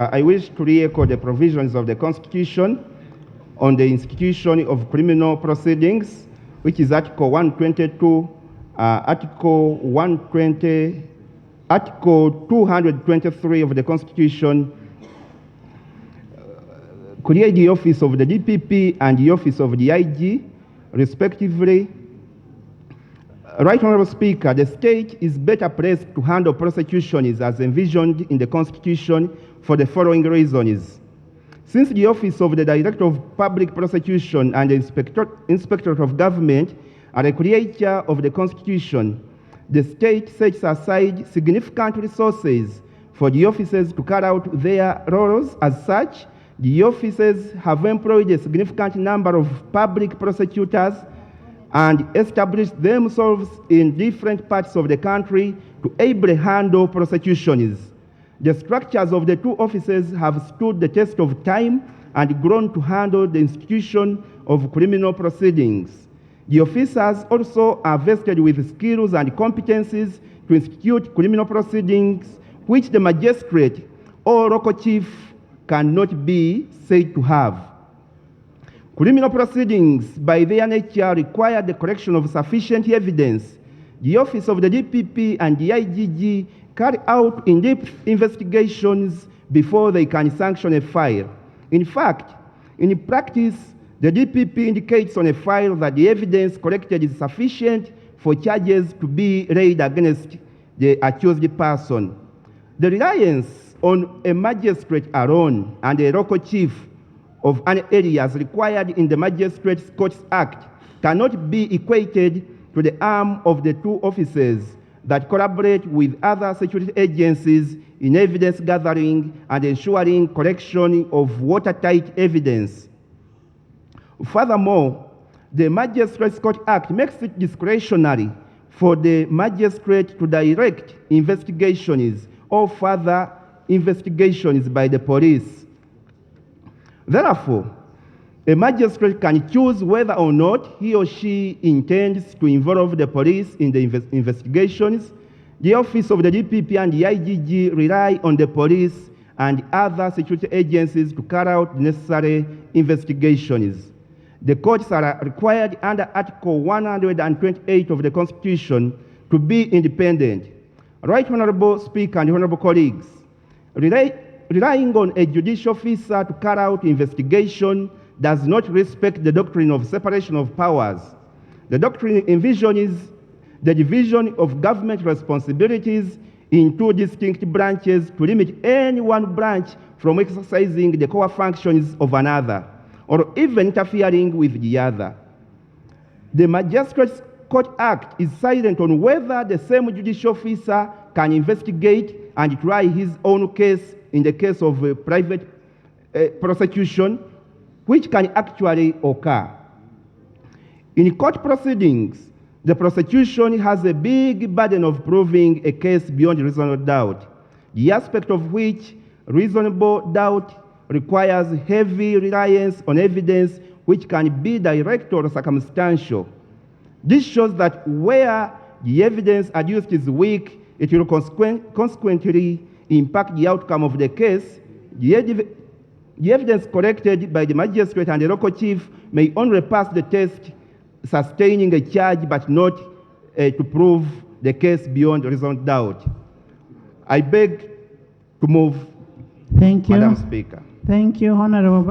I wish to re-echo the provisions of the Constitution on the institution of criminal proceedings, which is Article 122, Article 120, Article 223 of the Constitution, create the office of the DPP and the office of the IG, respectively. Right Honorable Speaker, the state is better placed to handle prosecutions as envisioned in the Constitution for the following reasons. Since the office of the Director of Public Prosecution and the Inspector of Government are a creature of the Constitution, the state sets aside significant resources for the officers to carry out their roles. As such, the officers have employed a significant number of public prosecutors and established themselves in different parts of the country to ably handle prosecutions. The structures of the two offices have stood the test of time and grown to handle the institution of criminal proceedings. The officers also are vested with skills and competencies to institute criminal proceedings, which the magistrate or local chief cannot be said to have. Criminal proceedings, by their nature, require the collection of sufficient evidence. The office of the DPP and the IGG carry out in-depth investigations before they can sanction a file. In fact, in practice, the DPP indicates on a file that the evidence collected is sufficient for charges to be laid against the accused person. The reliance on a magistrate alone and a local chief of an area as required in the Magistrates Courts Act cannot be equated to the arm of the two officers that collaborate with other security agencies in evidence gathering and ensuring collection of watertight evidence. Furthermore, the Magistrates Court Act makes it discretionary for the magistrate to direct investigations or further investigations by the police. Therefore, a magistrate can choose whether or not he or she intends to involve the police in the investigations. The office of the DPP and the IGG rely on the police and other security agencies to carry out necessary investigations. The courts are required under Article 128 of the Constitution to be independent. Right Honorable Speaker and Honorable colleagues, relying on a judicial officer to carry out investigation does not respect the doctrine of separation of powers. The doctrine envisions the division of government responsibilities in two distinct branches to limit any one branch from exercising the core functions of another, or even interfering with the other. The Magistrates Court Act is silent on whether the same judicial officer can investigate and try his own case in the case of a private prosecution, which can actually occur. In court proceedings, the prosecution has a big burden of proving a case beyond reasonable doubt, the aspect of which reasonable doubt requires heavy reliance on evidence which can be direct or circumstantial. This shows that where the evidence adduced is weak, it will consequently impact the outcome of the case. The evidence collected by the magistrate and the local chief may only pass the test sustaining a charge but not to prove the case beyond reasonable doubt. I beg to move. Thank you. Madam Speaker. Thank you, Honorable.